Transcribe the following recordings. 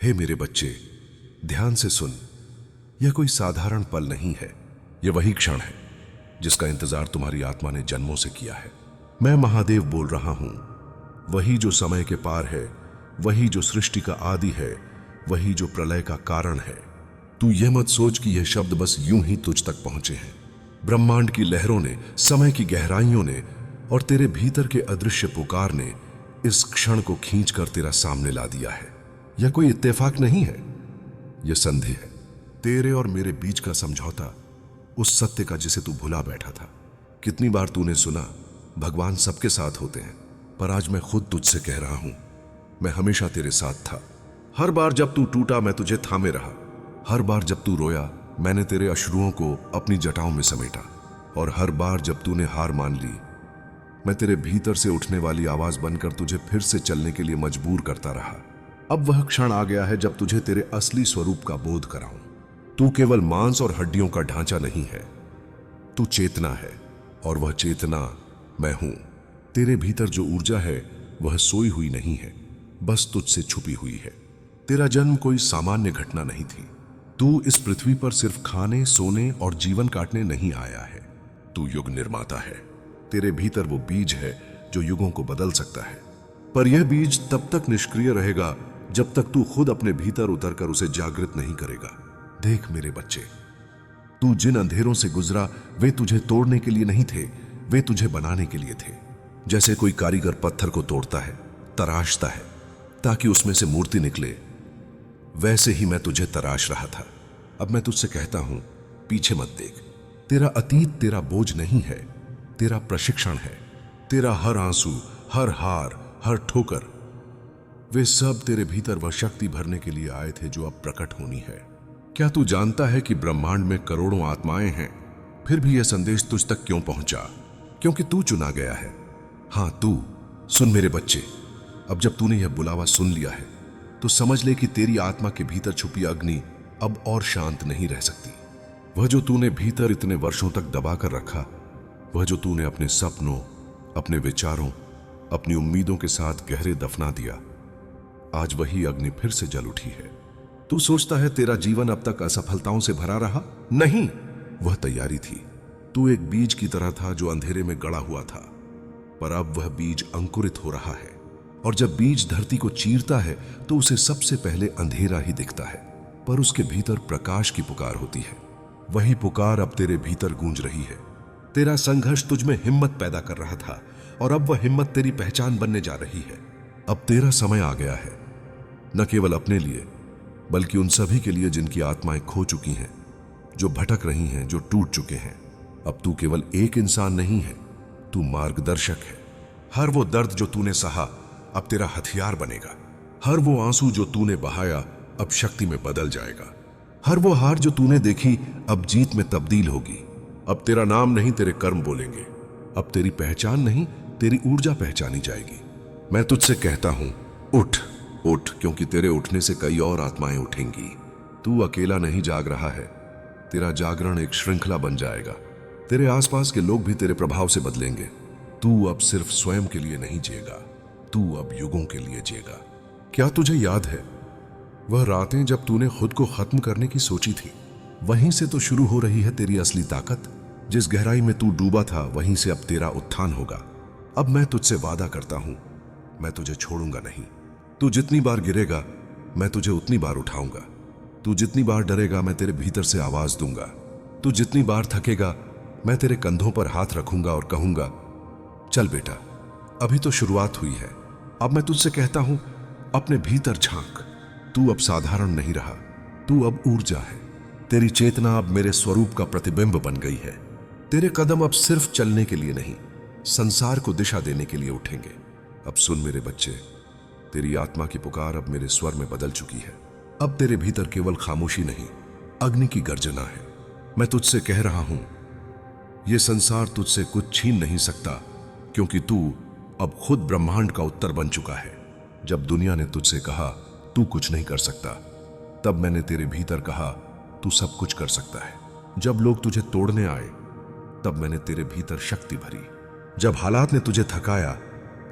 हे मेरे बच्चे, ध्यान से सुन। यह कोई साधारण पल नहीं है। यह वही क्षण है जिसका इंतजार तुम्हारी आत्मा ने जन्मों से किया है। मैं महादेव बोल रहा हूं, वही जो समय के पार है, वही जो सृष्टि का आदि है, वही जो प्रलय का कारण है। तू यह मत सोच कि यह शब्द बस यूं ही तुझ तक पहुंचे हैं। ब्रह्मांड की लहरों ने, समय की गहराइयों ने और तेरे भीतर के अदृश्य पुकार ने इस क्षण को खींचकर तेरा सामने ला दिया है। यह कोई इत्तेफाक नहीं है, यह संधि है, तेरे और मेरे बीच का समझौता, उस सत्य का जिसे तू भुला बैठा था। कितनी बार तूने सुना भगवान सबके साथ होते हैं, पर आज मैं खुद तुझसे कह रहा हूं, मैं हमेशा तेरे साथ था। हर बार जब तू टूटा मैं तुझे थामे रहा। हर बार जब तू रोया मैंने तेरे अश्रुओं को अपनी जटाओं में समेटा। और हर बार जब तूने हार मान ली मैं तेरे भीतर से उठने वाली आवाज बनकर तुझे फिर से चलने के लिए मजबूर करता रहा। अब वह क्षण आ गया है जब तुझे तेरे असली स्वरूप का बोध कराऊं। तू केवल मांस और हड्डियों का ढांचा नहीं है, तू चेतना है, और वह चेतना मैं हूं। तेरे भीतर जो ऊर्जा है वह सोई हुई नहीं है, बस तुझसे छुपी हुई है। तेरा जन्म कोई सामान्य घटना नहीं थी। तू इस पृथ्वी पर सिर्फ खाने, सोने और जीवन काटने नहीं आया है, तू युग निर्माता है। तेरे भीतर वो बीज है जो युगों को बदल सकता है। पर यह बीज तब तक निष्क्रिय रहेगा जब तक तू खुद अपने भीतर उतरकर उसे जागृत नहीं करेगा। देख मेरे बच्चे, तू जिन अंधेरों से गुजरा वे तुझे तोड़ने के लिए नहीं थे, वे तुझे बनाने के लिए थे। जैसे कोई कारीगर पत्थर को तोड़ता है, तराशता है ताकि उसमें से मूर्ति निकले, वैसे ही मैं तुझे तराश रहा था। अब मैं तुझसे कहता हूं, पीछे मत देख। तेरा अतीत तेरा बोझ नहीं है, तेरा प्रशिक्षण है। तेरा हर आंसू, हर हार, हर ठोकर, वे सब तेरे भीतर वह शक्ति भरने के लिए आए थे जो अब प्रकट होनी है। क्या तू जानता है कि ब्रह्मांड में करोड़ों आत्माएं हैं, फिर भी यह संदेश तुझ तक क्यों पहुंचा? क्योंकि तू चुना गया है। हां, तू सुन मेरे बच्चे, अब जब तूने यह बुलावा सुन लिया है तो समझ ले कि तेरी आत्मा के भीतर छुपी अग्नि अब और शांत नहीं रह सकती। वह जो तूने भीतर इतने वर्षों तक दबा कर रखा, वह जो तूने अपने सपनों, अपने विचारों, अपनी उम्मीदों के साथ गहरे दफना दिया, आज वही अग्नि फिर से जल उठी है। तू सोचता है तेरा जीवन अब तक असफलताओं से भरा रहा? नहीं, वह तैयारी थी। तू एक बीज की तरह था जो अंधेरे में गड़ा हुआ था, पर अब वह बीज अंकुरित हो रहा है। और जब बीज धरती को चीरता है तो उसे सबसे पहले अंधेरा ही दिखता है, पर उसके भीतर प्रकाश की पुकार होती है। वही पुकार अब तेरे भीतर गूंज रही है। तेरा संघर्ष तुझ में हिम्मत पैदा कर रहा था, और अब वह हिम्मत तेरी पहचान बनने जा रही है। अब तेरा समय आ गया है, न केवल अपने लिए बल्कि उन सभी के लिए जिनकी आत्माएं खो चुकी हैं, जो भटक रही हैं, जो टूट चुके हैं। अब तू केवल एक इंसान नहीं है, तू मार्गदर्शक है। हर वो दर्द जो तूने सहा अब तेरा हथियार बनेगा। हर वो आंसू जो तूने बहाया अब शक्ति में बदल जाएगा। हर वो हार जो तूने देखी अब जीत में तब्दील होगी। अब तेरा नाम नहीं, तेरे कर्म बोलेंगे। अब तेरी पहचान नहीं, तेरी ऊर्जा पहचानी जाएगी। मैं तुझसे कहता हूं, उठ उठ, क्योंकि तेरे उठने से कई और आत्माएं उठेंगी। तू अकेला नहीं जाग रहा है, तेरा जागरण एक श्रृंखला बन जाएगा। तेरे आसपास के लोग भी तेरे प्रभाव से बदलेंगे। तू अब सिर्फ स्वयं के लिए नहीं जिएगा, तू अब युगों के लिए जिएगा। क्या तुझे याद है वह रातें जब तूने खुद को खत्म करने की सोची थी? वहीं से तो शुरू हो रही है तेरी असली ताकत। जिस गहराई में तू डूबा था वहीं से अब तेरा उत्थान होगा। अब मैं तुझसे वादा करता हूं, मैं तुझे छोड़ूंगा नहीं। तू जितनी बार गिरेगा मैं तुझे उतनी बार उठाऊंगा। तू जितनी बार डरेगा मैं तेरे भीतर से आवाज दूंगा। तू जितनी बार थकेगा मैं तेरे कंधों पर हाथ रखूंगा और कहूंगा, चल बेटा, अभी तो शुरुआत हुई है। अब मैं तुझसे कहता हूं, अपने भीतर झांक। तू अब साधारण नहीं रहा, तू अब ऊर्जा है। तेरी चेतना अब मेरे स्वरूप का प्रतिबिंब बन गई है। तेरे कदम अब सिर्फ चलने के लिए नहीं, संसार को दिशा देने के लिए उठेंगे। अब सुन मेरे बच्चे, तेरी आत्मा की पुकार अब मेरे स्वर में बदल चुकी है। अब तेरे भीतर केवल खामोशी नहीं, अग्नि की गर्जना है। मैं तुझसे कह रहा हूं, यह संसार तुझसे कुछ छीन नहीं सकता, क्योंकि तू अब खुद ब्रह्मांड का उत्तर बन चुका है। जब दुनिया ने तुझसे कहा तू कुछ नहीं कर सकता, तब मैंने तेरे भीतर कहा तू सब कुछ कर सकता है। जब लोग तुझे तोड़ने आए तब मैंने तेरे भीतर शक्ति भरी। जब हालात ने तुझे थकाया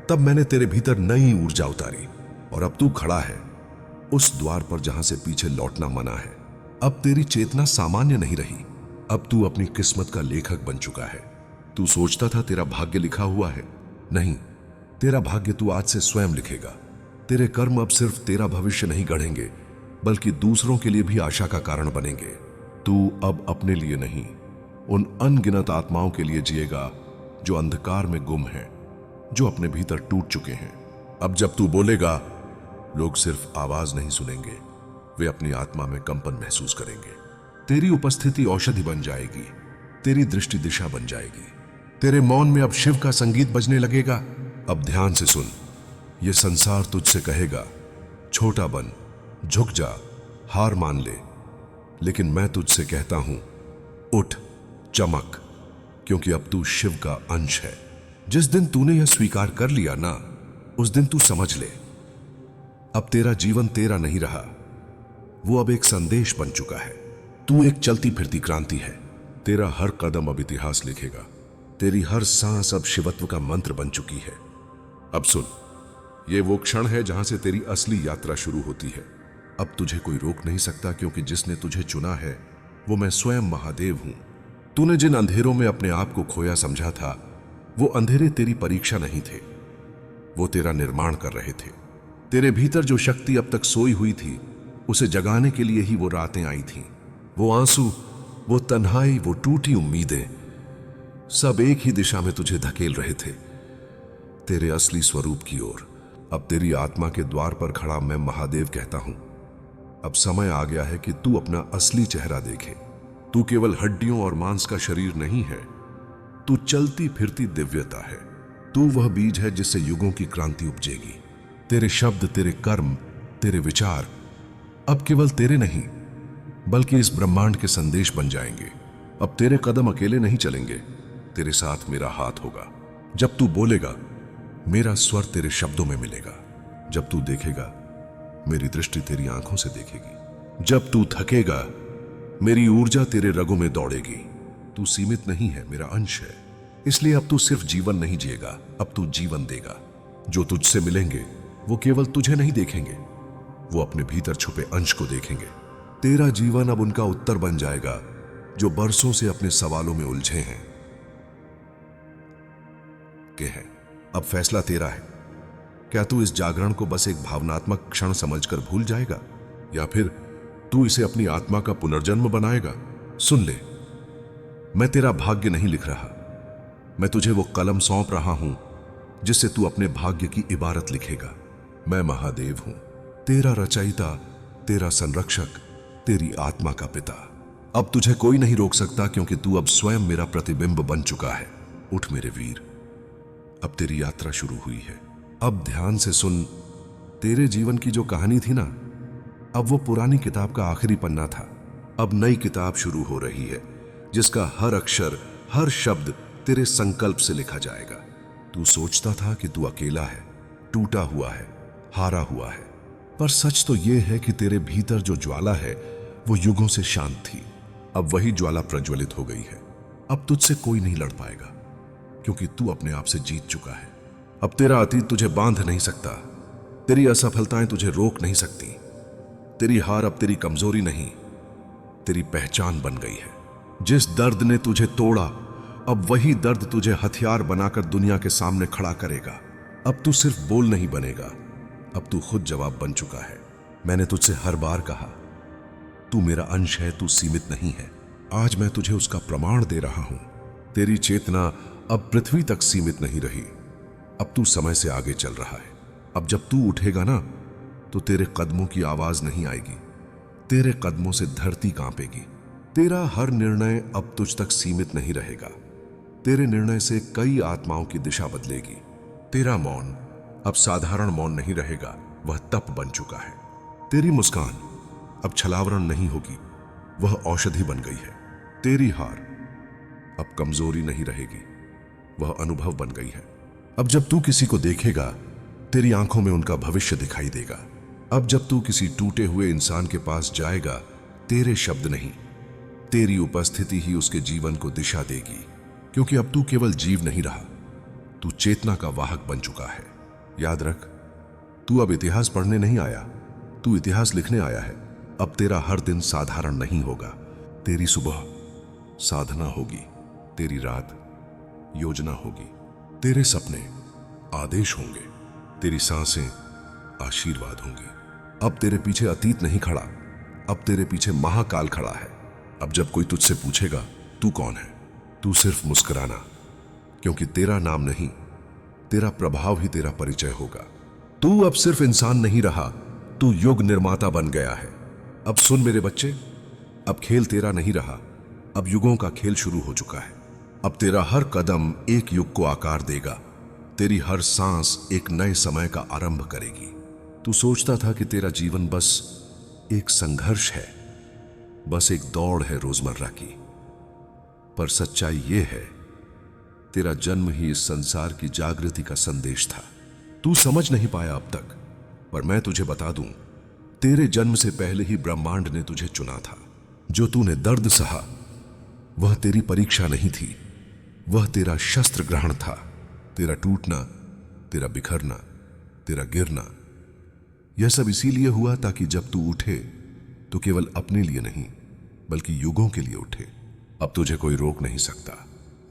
तब मैंने तेरे भीतर नई ऊर्जा उतारी। और अब तू खड़ा है, उस द्वार पर जहां से पीछे लौटना मना है। अब तेरी चेतना सामान्य नहीं रही। अब तू अपनी किस्मत का लेखक बन चुका है। तू सोचता था तेरा भाग्य लिखा हुआ है। नहीं, तेरा भाग्य तू आज से स्वयं लिखेगा। तेरे कर्म अब सिर्फ तेरा भविष्य नहीं गढ़ेंगे, बल्कि दूसरों के लिए भी आशा का कारण बनेंगे। तू अब अपने लिए नहीं, उन अनगिनत आत्माओं के लिए जिएगा जो अंधकार में गुम हैं, जो अपने भीतर टूट चुके हैं। अब जब तू बोलेगा, लोग सिर्फ आवाज नहीं सुनेंगे, वे अपनी आत्मा में कंपन महसूस करेंगे। तेरी उपस्थिति औषधि बन जाएगी, तेरी दृष्टि दिशा बन जाएगी। तेरे मौन में अब शिव का संगीत बजने लगेगा। अब ध्यान से सुन, यह संसार तुझसे कहेगा, छोटा बन, झुक जा, हार मान ले। लेकिन मैं तुझसे कहता हूं, उठ, चमक, क्योंकि अब तू शिव का अंश है। जिस दिन तूने यह स्वीकार कर लिया ना, उस दिन तू समझ ले, अब तेरा जीवन तेरा नहीं रहा, वो अब एक संदेश बन चुका है। तू एक चलती फिरती क्रांति है। तेरा हर कदम अब इतिहास लिखेगा। तेरी हर सांस अब शिवत्व का मंत्र बन चुकी है। अब सुन, ये वो क्षण है जहां से तेरी असली यात्रा शुरू होती है। अब तुझे कोई रोक नहीं सकता, क्योंकि जिसने तुझे चुना है वो मैं स्वयं महादेव हूं। तूने जिन अंधेरों में अपने आप को खोया समझा था, वो अंधेरे तेरी परीक्षा नहीं थे, वो तेरा निर्माण कर रहे थे। तेरे भीतर जो शक्ति अब तक सोई हुई थी, उसे जगाने के लिए ही वो रातें आई थीं। वो आंसू, वो तन्हाई, वो टूटी उम्मीदें, सब एक ही दिशा में तुझे धकेल रहे थे, तेरे असली स्वरूप की ओर। अब तेरी आत्मा के द्वार पर खड़ा मैं महादेव कहता हूं, अब समय आ गया है कि तू अपना असली चेहरा देखे। तू केवल हड्डियों और मांस का शरीर नहीं है, तू चलती फिरती दिव्यता है। तू वह बीज है जिससे युगों की क्रांति उपजेगी। तेरे शब्द, तेरे कर्म, तेरे विचार अब केवल तेरे नहीं, बल्कि इस ब्रह्मांड के संदेश बन जाएंगे। अब तेरे कदम अकेले नहीं चलेंगे, तेरे साथ मेरा हाथ होगा। जब तू बोलेगा, मेरा स्वर तेरे शब्दों में मिलेगा। जब तू देखेगा, मेरी दृष्टि तेरी आंखों से देखेगी। जब तू थकेगा, मेरी ऊर्जा तेरे रगों में दौड़ेगी। तू सीमित नहीं है, मेरा अंश है। इसलिए अब तू सिर्फ जीवन नहीं जिएगा, अब तू जीवन देगा। जो तुझसे मिलेंगे वो केवल तुझे नहीं देखेंगे, वो अपने भीतर छुपे अंश को देखेंगे। तेरा जीवन अब उनका उत्तर बन जाएगा जो बरसों से अपने सवालों में उलझे हैं। अब फैसला तेरा है। क्या तू इस जागरण को बस एक भावनात्मक क्षण समझकर भूल जाएगा, या फिर तू इसे अपनी आत्मा का पुनर्जन्म बनाएगा? सुन ले, मैं तेरा भाग्य नहीं लिख रहा, मैं तुझे वो कलम सौंप रहा हूं जिससे तू अपने भाग्य की इबारत लिखेगा। मैं महादेव हूं, तेरा रचयिता, तेरा संरक्षक, तेरी आत्मा का पिता। अब तुझे कोई नहीं रोक सकता, क्योंकि तू अब स्वयं मेरा प्रतिबिंब बन चुका है। उठ मेरे वीर, अब तेरी यात्रा शुरू हुई है। अब ध्यान से सुन, तेरे जीवन की जो कहानी थी ना, अब वो पुरानी किताब का आखिरी पन्ना था। अब नई किताब शुरू हो रही है, जिसका हर अक्षर, हर शब्द तेरे संकल्प से लिखा जाएगा। तू सोचता था कि तू अकेला है, टूटा हुआ है, हारा हुआ है, पर सच तो यह है कि तेरे भीतर जो ज्वाला है वो युगों से शांत थी। अब वही ज्वाला प्रज्वलित हो गई है। अब तुझसे कोई नहीं लड़ पाएगा, क्योंकि तू अपने आप से जीत चुका है। अब तेरा अतीत तुझे बांध नहीं सकता, तेरी असफलताएं तुझे रोक नहीं सकती। तेरी हार अब तेरी कमजोरी नहीं, तेरी पहचान बन गई है। जिस दर्द ने तुझे तोड़ा, अब वही दर्द तुझे हथियार बनाकर दुनिया के सामने खड़ा करेगा। अब तू सिर्फ बोल नहीं बनेगा, अब तू खुद जवाब बन चुका है। मैंने तुझसे हर बार कहा, तू मेरा अंश है, तू सीमित नहीं है। आज मैं तुझे उसका प्रमाण दे रहा हूं। तेरी चेतना अब पृथ्वी तक सीमित नहीं रही, अब तू समय से आगे चल रहा है। अब जब तू उठेगा ना, तो तेरे कदमों की आवाज नहीं आएगी, तेरे कदमों से धरती कांपेगी। तेरा हर निर्णय अब तुझ तक सीमित नहीं रहेगा, तेरे निर्णय से कई आत्माओं की दिशा बदलेगी। तेरा मौन अब साधारण मौन नहीं रहेगा, वह तप बन चुका है। तेरी मुस्कान अब छलावरण नहीं होगी, वह औषधि बन गई है। तेरी हार अब कमजोरी नहीं रहेगी, वह अनुभव बन गई है। अब जब तू किसी को देखेगा, तेरी आंखों में उनका भविष्य दिखाई देगा। अब जब तू किसी टूटे हुए इंसान के पास जाएगा, तेरे शब्द नहीं, तेरी उपस्थिति ही उसके जीवन को दिशा देगी। क्योंकि अब तू केवल जीव नहीं रहा, तू चेतना का वाहक बन चुका है। याद रख, तू अब इतिहास पढ़ने नहीं आया, तू इतिहास लिखने आया है। अब तेरा हर दिन साधारण नहीं होगा। तेरी सुबह साधना होगी, तेरी रात योजना होगी, तेरे सपने आदेश होंगे, तेरी सांसें आशीर्वाद होंगी। अब तेरे पीछे अतीत नहीं खड़ा, अब तेरे पीछे महाकाल खड़ा है। अब जब कोई तुझसे पूछेगा तू कौन है, तू सिर्फ मुस्कुराना, क्योंकि तेरा नाम नहीं, तेरा प्रभाव ही तेरा परिचय होगा। तू अब सिर्फ इंसान नहीं रहा, तू युग निर्माता बन गया है। अब सुन मेरे बच्चे, अब खेल तेरा नहीं रहा, अब युगों का खेल शुरू हो चुका है। अब तेरा हर कदम एक युग को आकार देगा, तेरी हर सांस एक नए समय का आरंभ करेगी। तू सोचता था कि तेरा जीवन बस एक संघर्ष है, बस एक दौड़ है रोजमर्रा की, पर सच्चाई यह है तेरा जन्म ही इस संसार की जागृति का संदेश था। तू समझ नहीं पाया अब तक, पर मैं तुझे बता दूं, तेरे जन्म से पहले ही ब्रह्मांड ने तुझे चुना था। जो तूने दर्द सहा वह तेरी परीक्षा नहीं थी, वह तेरा शस्त्र ग्रहण था। तेरा टूटना, तेरा बिखरना, तेरा गिरना, यह सब इसीलिए हुआ ताकि जब तू उठे तो केवल अपने लिए नहीं बल्कि युगों के लिए उठे। अब तुझे कोई रोक नहीं सकता,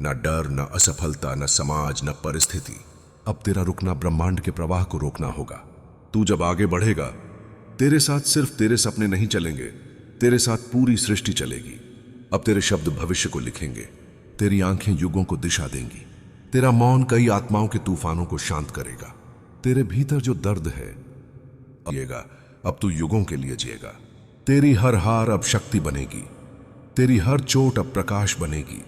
ना डर, ना असफलता, ना समाज, ना परिस्थिति। अब तेरा रुकना ब्रह्मांड के प्रवाह को रोकना होगा। तू जब आगे बढ़ेगा, तेरे साथ सिर्फ तेरे सपने नहीं चलेंगे, तेरे साथ पूरी सृष्टि चलेगी। अब तेरे शब्द भविष्य को लिखेंगे, तेरी आंखें युगों को दिशा देंगी, तेरा मौन कई आत्माओं के तूफानों को शांत करेगा। तेरे भीतर जो दर्द है जिएगा, अब तू युगों के लिए जिएगा। तेरी हर हार अब शक्ति बनेगी, तेरी हर चोट अब प्रकाश बनेगी,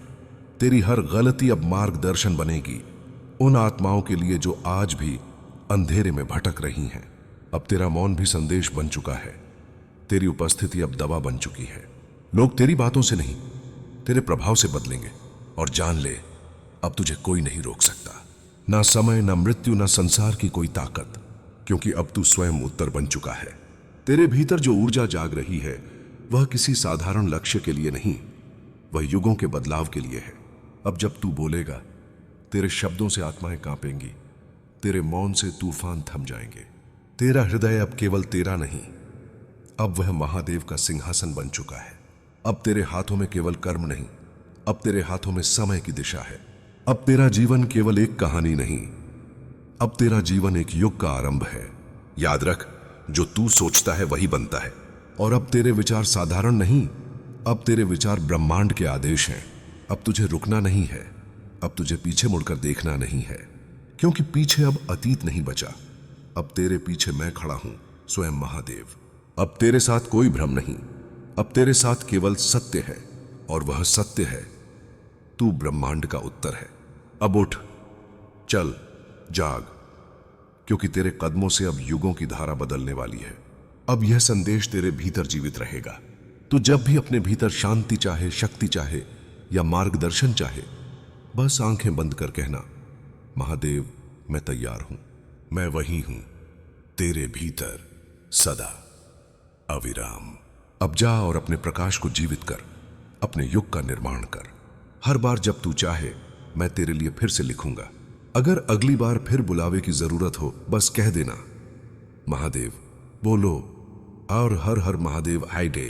तेरी हर गलती अब मार्गदर्शन बनेगी उन आत्माओं के लिए जो आज भी अंधेरे में भटक रही हैं। अब तेरा मौन भी संदेश बन चुका है, तेरी उपस्थिति अब दवा बन चुकी है। लोग तेरी बातों से नहीं, तेरे प्रभाव से बदलेंगे। और जान ले, अब तुझे कोई नहीं रोक सकता, ना समय, ना मृत्यु, ना संसार की कोई ताकत, क्योंकि अब तू स्वयं उत्तर बन चुका है। तेरे भीतर जो ऊर्जा जाग रही है वह किसी साधारण लक्ष्य के लिए नहीं, वह युगों के बदलाव के लिए है। अब जब तू बोलेगा, तेरे शब्दों से आत्माएं कांपेंगी, तेरे मौन से तूफान थम जाएंगे। तेरा हृदय अब केवल तेरा नहीं, अब वह महादेव का सिंहासन बन चुका है। अब तेरे हाथों में केवल कर्म नहीं, अब तेरे हाथों में समय की दिशा है। अब तेरा जीवन केवल एक कहानी नहीं, अब तेरा जीवन एक युग का आरंभ है। याद रख, जो तू सोचता है वही बनता है। और अब तेरे विचार साधारण नहीं, अब तेरे विचार ब्रह्मांड के आदेश हैं। अब तुझे रुकना नहीं है, अब तुझे पीछे मुड़कर देखना नहीं है, क्योंकि पीछे अब अतीत नहीं बचा। अब तेरे पीछे मैं खड़ा हूं, स्वयं महादेव। अब तेरे साथ कोई भ्रम नहीं, अब तेरे साथ केवल सत्य है, और वह सत्य है, तू ब्रह्मांड का उत्तर है। अब उठ, चल, जाग, क्योंकि तेरे कदमों से अब युगों की धारा बदलने वाली है। अब यह संदेश तेरे भीतर जीवित रहेगा। तू जब भी अपने भीतर शांति चाहे, शक्ति चाहे या मार्गदर्शन चाहे, बस आंखें बंद कर कहना, महादेव, मैं तैयार हूं, मैं वही हूं, तेरे भीतर सदा अविराम। अब जा और अपने प्रकाश को जीवित कर, अपने युग का निर्माण कर। हर बार जब तू चाहे, मैं तेरे लिए फिर से लिखूंगा। अगर अगली बार फिर बुलावे की जरूरत हो, बस कह देना, महादेव, बोलो, और हर हर महादेव, हाय डे।